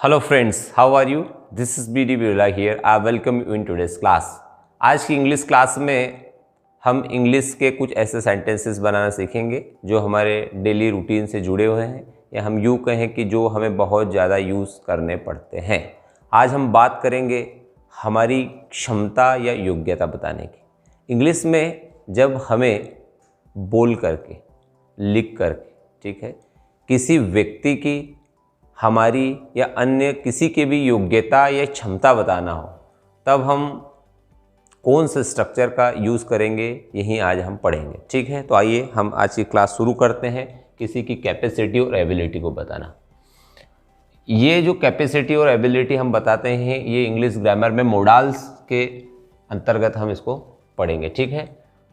Hello friends, how are you? This is B D Birla here. I welcome you in today's class. आज की English class में हम English के कुछ ऐसे सेंटेंसेस बनाना सीखेंगे जो हमारे डेली रूटीन से जुड़े हुए हैं, या हम यूँ कहें कि जो हमें बहुत ज़्यादा यूज़ करने पड़ते हैं। आज हम बात करेंगे हमारी क्षमता या योग्यता बताने की। इंग्लिश में जब हमें बोल करके, लिख करके, ठीक है, किसी व्यक्ति की, हमारी या अन्य किसी की भी योग्यता या क्षमता बताना हो, तब हम कौन से स्ट्रक्चर का यूज़ करेंगे, यही आज हम पढ़ेंगे। ठीक है, तो आइए हम आज की क्लास शुरू करते हैं। किसी की कैपेसिटी और एबिलिटी को बताना। ये जो कैपेसिटी और एबिलिटी हम बताते हैं, ये इंग्लिश ग्रामर में मोडाल्स के अंतर्गत हम इसको पढ़ेंगे। ठीक है,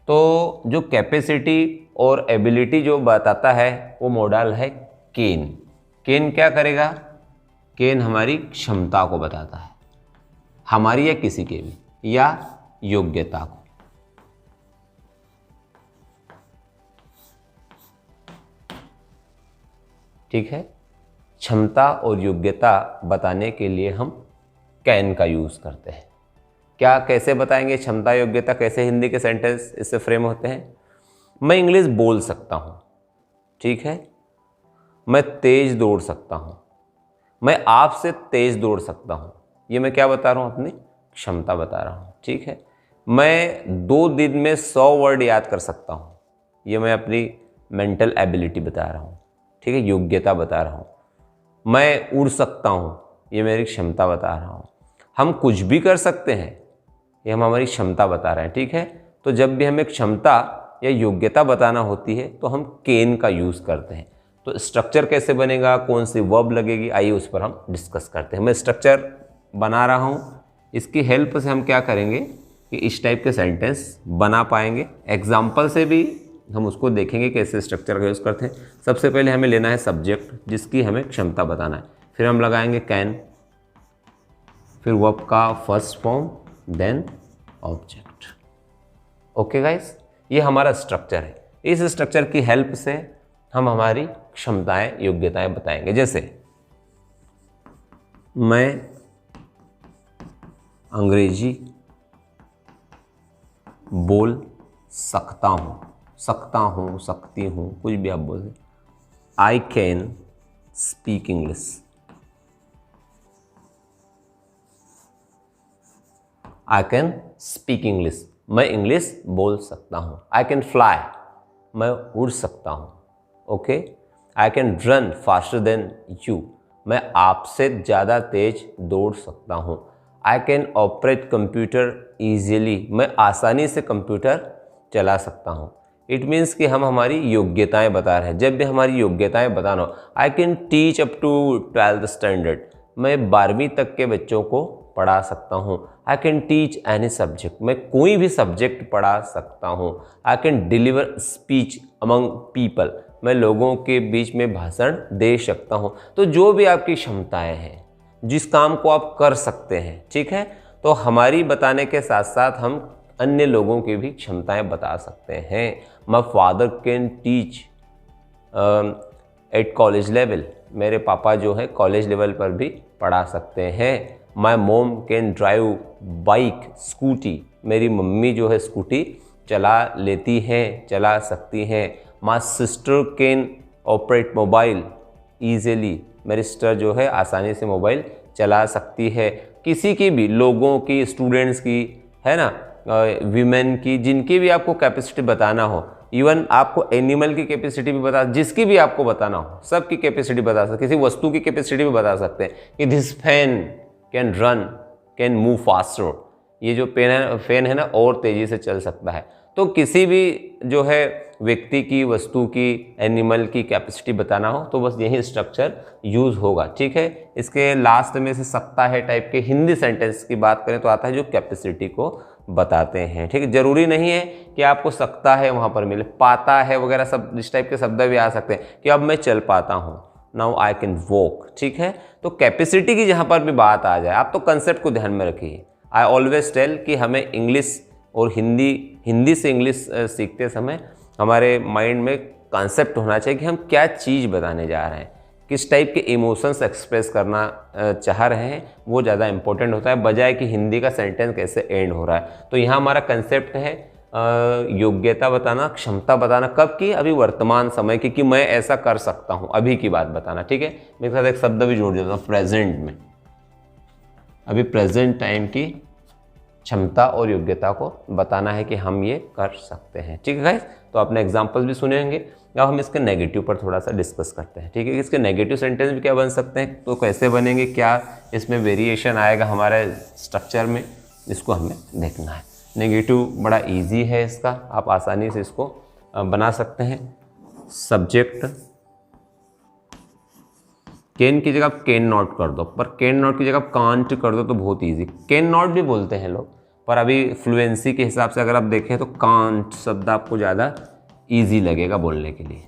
तो जो कैपेसिटी और एबिलिटी जो बताता है वो मोडाल है केन। केन क्या करेगा? केन हमारी क्षमता को बताता है, हमारी या किसी के भी, या योग्यता को। ठीक है, क्षमता और योग्यता बताने के लिए हम कैन का यूज़ करते हैं। क्या, कैसे बताएंगे क्षमता योग्यता? कैसे हिंदी के सेंटेंस इससे फ्रेम होते हैं? मैं इंग्लिश बोल सकता हूँ, ठीक है, मैं तेज दौड़ सकता हूँ, मैं आपसे तेज दौड़ सकता हूँ। ये मैं क्या बता रहा हूँ? अपनी क्षमता बता रहा हूँ। ठीक है, मैं 2 दिन में 100 वर्ड याद कर सकता हूँ। ये मैं अपनी मेंटल एबिलिटी बता रहा हूँ। ठीक है, योग्यता बता रहा हूँ। मैं उड़ सकता हूँ, ये मेरी क्षमता बता रहा हूँ। हम कुछ भी कर सकते हैं, ये हम हमारी क्षमता बता रहे हैं। ठीक है, तो जब भी हमें क्षमता या योग्यता बताना होती है तो हम केन का यूज़ करते हैं। तो स्ट्रक्चर कैसे बनेगा, कौन सी वर्ब लगेगी, आइए उस पर हम डिस्कस करते हैं। मैं स्ट्रक्चर बना रहा हूँ, इसकी हेल्प से हम क्या करेंगे कि इस टाइप के सेंटेंस बना पाएंगे। एग्जाम्पल से भी हम उसको देखेंगे कैसे स्ट्रक्चर का यूज़ करते हैं। सबसे पहले हमें लेना है सब्जेक्ट जिसकी हमें क्षमता बताना है, फिर हम लगाएंगे कैन, फिर वर्ब का first form, then object. Okay guys, ये हमारा स्ट्रक्चर है। इस स्ट्रक्चर की हेल्प से हम हमारी क्षमताएं, योग्यताएं बताएंगे। जैसे मैं अंग्रेजी बोल सकता हूँ, सकती हूँ, कुछ भी आप बोल। I can speak English. I can speak English, मैं इंग्लिश बोल सकता हूँ। आई कैन फ्लाई, मैं उड़ सकता हूँ। Okay, I can run faster than you, मैं आपसे ज़्यादा तेज दौड़ सकता हूँ। I can operate computer easily, मैं आसानी से कंप्यूटर चला सकता हूँ। इट मीन्स कि हम हमारी योग्यताएं बता रहे हैं। जब भी हमारी योग्यताएं बताना हो, I can teach up to 12th standard, मैं 12वीं तक के बच्चों को पढ़ा सकता हूँ। I can teach any subject, मैं कोई भी सब्जेक्ट पढ़ा सकता हूँ। I can deliver speech among people, मैं लोगों के बीच में भाषण दे सकता हूँ। तो जो भी आपकी क्षमताएं हैं, जिस काम को आप कर सकते हैं, ठीक है, तो हमारी बताने के साथ साथ हम अन्य लोगों की भी क्षमताएं बता सकते हैं। My father can teach at college level, मेरे पापा जो है कॉलेज लेवल पर भी पढ़ा सकते हैं। My mom can drive bike scooty, मेरी मम्मी जो है स्कूटी चला लेती हैं, चला सकती हैं। My sister can operate mobile easily, मेरी सिस्टर जो है आसानी से मोबाइल चला सकती है। किसी की भी, लोगों की, स्टूडेंट्स की, है ना, वीमेन की, जिनकी भी आपको कैपेसिटी बताना हो, इवन आपको एनिमल की कैपेसिटी भी बता, जिसकी भी आपको बताना हो, सबकी कैपेसिटी बता सकते, किसी वस्तु की कैपेसिटी भी बता सकते हैं कि this fan can run, can move faster, ये जो फैन है ना, और तेज़ी से चल सकता है। तो किसी भी जो है व्यक्ति की, वस्तु की, एनिमल की कैपेसिटी बताना हो तो बस यही स्ट्रक्चर यूज़ होगा। ठीक है, इसके लास्ट में से सकता है टाइप के हिंदी सेंटेंस की बात करें तो आता है जो कैपेसिटी को बताते हैं। ठीक है, जरूरी नहीं है कि आपको सकता है वहाँ पर मिले, पाता है वगैरह सब इस टाइप के शब्द भी आ सकते हैं कि अब मैं चल पाता हूँ, नाउ आई कैन वॉक। ठीक है, तो कैपेसिटी की जहाँ पर भी बात आ जाए, आप तो कंसेप्ट को ध्यान में रखिए। आई ऑलवेज टेल कि हमें इंग्लिश और हिंदी से इंग्लिश सीखते समय हमारे माइंड में कॉन्सेप्ट होना चाहिए कि हम क्या चीज़ बताने जा रहे हैं, किस टाइप के इमोशंस एक्सप्रेस करना चाह रहे हैं वो ज़्यादा इंपॉर्टेंट होता है, बजाय कि हिंदी का सेंटेंस कैसे एंड हो रहा है। तो यहाँ हमारा कंसेप्ट है योग्यता बताना, क्षमता बताना, कब की, अभी वर्तमान समय की, कि मैं ऐसा कर सकता हूँ, अभी की बात बताना। ठीक है, मेरे साथ एक शब्द भी जोड़ देता हूँ, प्रेजेंट में, अभी प्रेजेंट टाइम की क्षमता और योग्यता को बताना है कि हम ये कर सकते हैं। ठीक है गाइस, तो आपने एग्जाम्पल भी सुने होंगे। अब हम इसके नेगेटिव पर थोड़ा सा डिस्कस करते हैं। ठीक है, इसके नेगेटिव सेंटेंस भी क्या बन सकते हैं, तो कैसे बनेंगे, क्या इसमें वेरिएशन आएगा हमारे स्ट्रक्चर में, इसको हमें देखना है। नेगेटिव बड़ा इजी है इसका, आप आसानी से इसको बना सकते हैं। सब्जेक्ट कैन की जगह आप कैन नॉट कर दो, पर कैन नॉट की जगह आप कांट कर दो तो बहुत इजी। कैन नॉट भी बोलते हैं लोग, पर अभी फ्लुएंसी के हिसाब से अगर आप देखें तो कांट शब्द आपको ज़्यादा इजी लगेगा बोलने के लिए।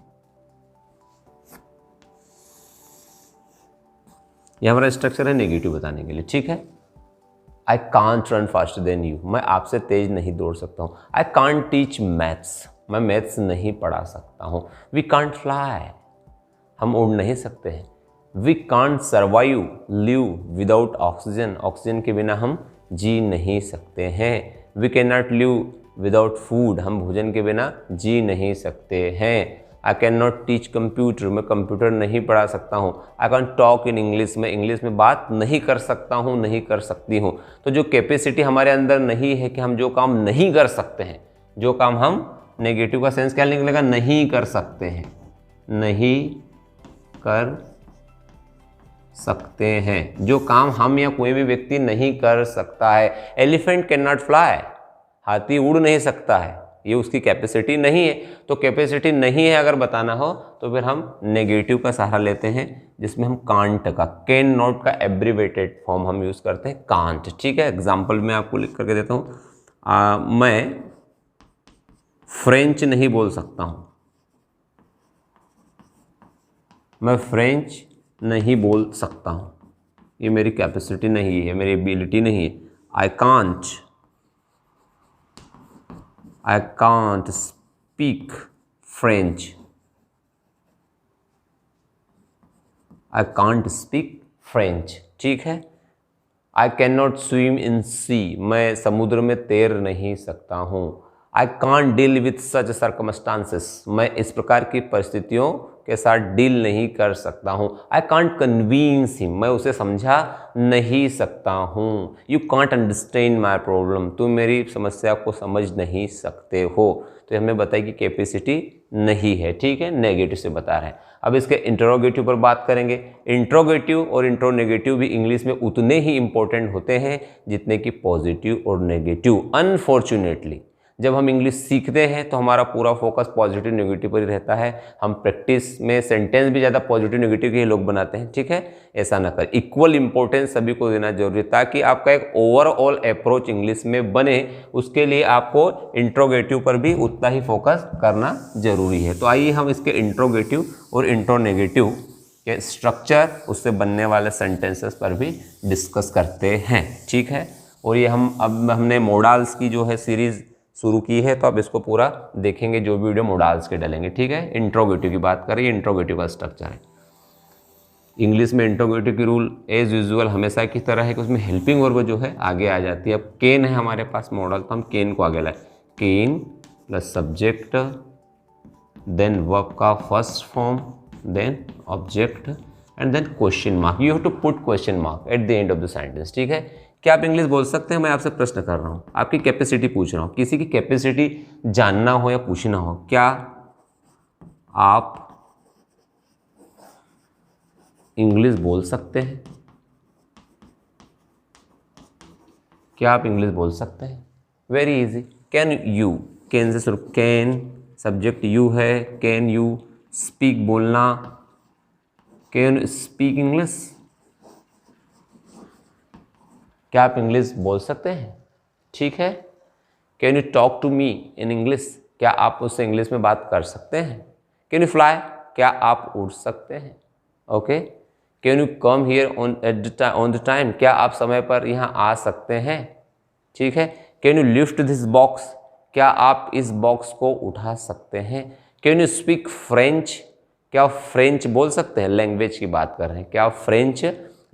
ये हमारा स्ट्रक्चर है नेगेटिव बताने के लिए। ठीक है, I can't run faster than you, मैं आपसे तेज नहीं दौड़ सकता हूँ। आई कांट टीच मैथ्स, मैं मैथ्स नहीं पढ़ा सकता हूँ। वी कांट फ्लाई, हम उड़ नहीं सकते हैं। We can't survive live without oxygen, oxygen के बिना हम जी नहीं सकते हैं। We can not live without food, हम भोजन के बिना जी नहीं सकते हैं। I can not teach computer, मैं कंप्यूटर नहीं पढ़ा सकता हूँ। I can talk in English, मैं इंग्लिश में बात नहीं कर सकता हूँ, नहीं कर सकती हूँ। तो जो कैपेसिटी हमारे अंदर नहीं है कि हम जो काम नहीं कर सकते हैं, जो काम हम, नेगेटिव का सेंस क्या निकलेगा, नहीं कर सकते हैं, नहीं कर सकते हैं, जो काम हम या कोई भी व्यक्ति नहीं कर सकता है। एलिफेंट कैन नॉट फ्लाई, हाथी उड़ नहीं सकता है, ये उसकी कैपेसिटी नहीं है। तो कैपेसिटी नहीं है अगर बताना हो तो फिर हम नेगेटिव का सहारा लेते हैं, जिसमें हम कांट का, कैन नॉट का एब्रीवेटेड फॉर्म हम यूज़ करते हैं, कांट। ठीक है, एग्जाम्पल मैं आपको लिख करके देता हूँ। मैं फ्रेंच नहीं बोल सकता हूँ, मैं फ्रेंच नहीं बोल सकता हूँ, ये मेरी कैपेसिटी नहीं है, मेरी एबिलिटी नहीं है। I can't speak French, I can't speak French. ठीक है, I can not swim in sea, मैं समुद्र में तैर नहीं सकता हूँ। I can't deal with such circumstances, मैं इस प्रकार की परिस्थितियों के साथ डील नहीं कर सकता हूँ। आई कांट कन्वींस हिम, मैं उसे समझा नहीं सकता हूँ। You can't understand my problem, तुम मेरी समस्या को समझ नहीं सकते हो। तो हमें बताइए कि कैपेसिटी नहीं है। ठीक है, नेगेटिव से बता रहे हैं। अब इसके इंट्रोगेटिव पर बात करेंगे। इंट्रोगेटिव और इंट्रोनेगेटिव भी इंग्लिश में उतने ही इंपॉर्टेंट होते हैं जितने कि पॉजिटिव और नेगेटिव। अनफॉर्चुनेटली जब हम इंग्लिश सीखते हैं तो हमारा पूरा फोकस पॉजिटिव नेगेटिव पर ही रहता है। हम प्रैक्टिस में सेंटेंस भी ज़्यादा पॉजिटिव नेगेटिव के ही लोग बनाते हैं। ठीक है, ऐसा ना कर, इक्वल इंपॉर्टेंस सभी को देना जरूरी है ताकि आपका एक ओवरऑल अप्रोच इंग्लिश में बने। उसके लिए आपको इंट्रोगेटिव पर भी उतना ही फोकस करना जरूरी है। तो आइए हम इसके इंट्रोगेटिव और इंट्रोनेगेटिव के स्ट्रक्चर, उससे बनने वाले सेंटेंसेस पर भी डिस्कस करते हैं। ठीक है, और ये हमने मोडाल्स की जो है सीरीज शुरू की है, तो अब इसको पूरा देखेंगे जो वीडियो मोडाल्स के डालेंगे। ठीक है, इंट्रोगेटिव की बात करें, इंट्रोगेटिव का स्ट्रक्चर है। इंग्लिश में इंट्रोगेटिव की रूल एज यूजुअल हमेशा की तरह है कि उसमें हेल्पिंग वर्ब जो है आगे आ जाती है। अब केन है हमारे पास मॉडल, तो हम केन को आगे लाए। Can plus subject, then verb का first form, then object and then question mark. You have to put question mark at the end of the sentence. ठीक है, क्या आप इंग्लिश बोल सकते हैं? मैं आपसे प्रश्न कर रहा हूँ, आपकी कैपेसिटी पूछ रहा हूँ। किसी की कैपेसिटी जानना हो या पूछना हो, क्या आप इंग्लिश बोल सकते हैं? क्या आप इंग्लिश बोल सकते हैं? Very easy. Can you, can से शुरू, कैन सब्जेक्ट यू है, कैन यू स्पीक बोलना, कैन स्पीक इंग्लिश, क्या आप इंग्लिश बोल सकते हैं? ठीक है। Can you talk to me in English, क्या आप उससे इंग्लिश में बात कर सकते हैं? कैन यू फ्लाई, क्या आप उड़ सकते हैं? Okay. Can you come here on the time, क्या आप समय पर यहाँ आ सकते हैं? ठीक है। Can you lift this box, क्या आप इस बॉक्स को उठा सकते हैं? कैन यू स्पीक फ्रेंच, क्या आप फ्रेंच बोल सकते हैं? लैंग्वेज की बात कर रहे हैं, क्या आप फ्रेंच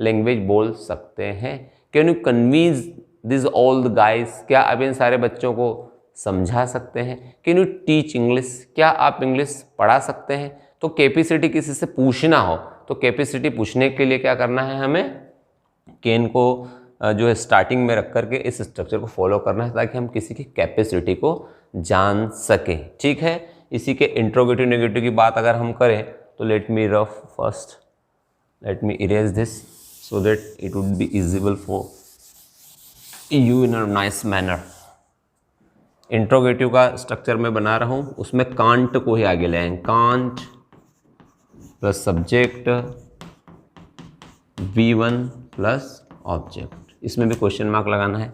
लैंग्वेज बोल सकते हैं? Can you convince this all the guys, क्या आप इन सारे बच्चों को समझा सकते हैं? कैन यू टीच इंग्लिश, क्या आप इंग्लिश पढ़ा सकते हैं? तो कैपेसिटी किसी से पूछना हो तो कैपेसिटी पूछने के लिए क्या करना है, हमें कैन को जो है स्टार्टिंग में रख करके इस स्ट्रक्चर को फॉलो करना है ताकि हम किसी की कैपेसिटी को जान सकें। ठीक है, इसी के इंट्रोगेटिव नेगेटिव की बात अगर हम करें तो let me erase this so that it would be legible for you in a nice manner. Interrogative का स्ट्रक्चर मैं बना रहा हूँ, उसमें कांट को ही आगे ले आएंगे। Can't plus subject V1 plus object, इसमें भी क्वेश्चन मार्क लगाना है।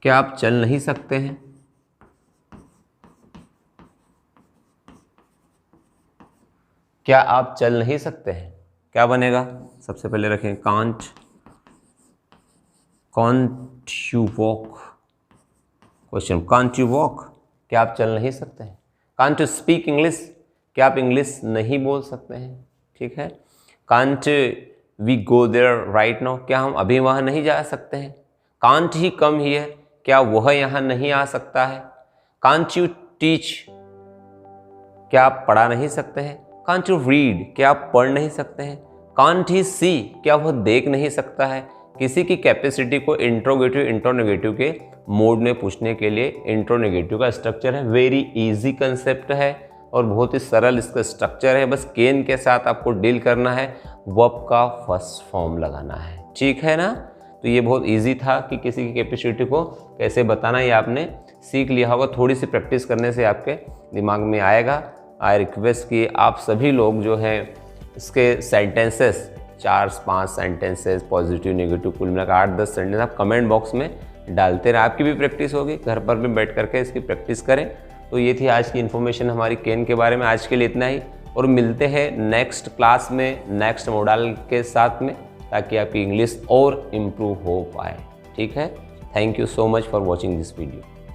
क्या आप चल नहीं सकते हैं? क्या आप चल नहीं सकते हैं? क्या बनेगा? सबसे पहले रखें can't you walk. Question, can't you walk, क्या आप चल नहीं सकते हैं? कांट यू स्पीक इंग्लिश, क्या आप इंग्लिश नहीं बोल सकते हैं? ठीक है। Can't we go there right now, क्या हम अभी वहाँ नहीं जा सकते हैं? कांट ही कम हियर, क्या वह यहाँ नहीं आ सकता है? कांट यू टीच, क्या आप पढ़ा नहीं सकते हैं? कांट यू रीड, क्या आप पढ़ नहीं सकते हैं? कांट ही सी, क्या वह देख नहीं सकता है? किसी की कैपेसिटी को इंट्रोगेटिव इंट्रोनेगेटिव के मोड में पूछने के लिए इंट्रोनेगेटिव का स्ट्रक्चर है। वेरी इजी कंसेप्ट है और बहुत ही सरल इसका स्ट्रक्चर है। बस कैन के साथ आपको डील करना है, वर्ब का फर्स्ट फॉर्म लगाना है। ठीक है ना? तो ये बहुत इजी था कि किसी की कैपेसिटी को कैसे बताना, ये आपने सीख लिया होगा। थोड़ी सी प्रैक्टिस करने से आपके दिमाग में आएगा। आई रिक्वेस्ट कि आप सभी लोग जो हैं इसके सेंटेंसेस 4-5 सेंटेंसेस पॉजिटिव नेगेटिव कुल मिलाकर 8-10 सेंटेंस आप कमेंट बॉक्स में डालते रहे। आपकी भी प्रैक्टिस होगी, घर पर भी बैठ करके इसकी प्रैक्टिस करें। तो ये थी आज की इन्फॉर्मेशन हमारी कैन के बारे में। आज के लिए इतना ही और मिलते हैं नेक्स्ट क्लास में नेक्स्ट मॉडल के साथ में, ताकि आपकी इंग्लिश और इम्प्रूव हो पाए। ठीक है, thank you so much for watching this video.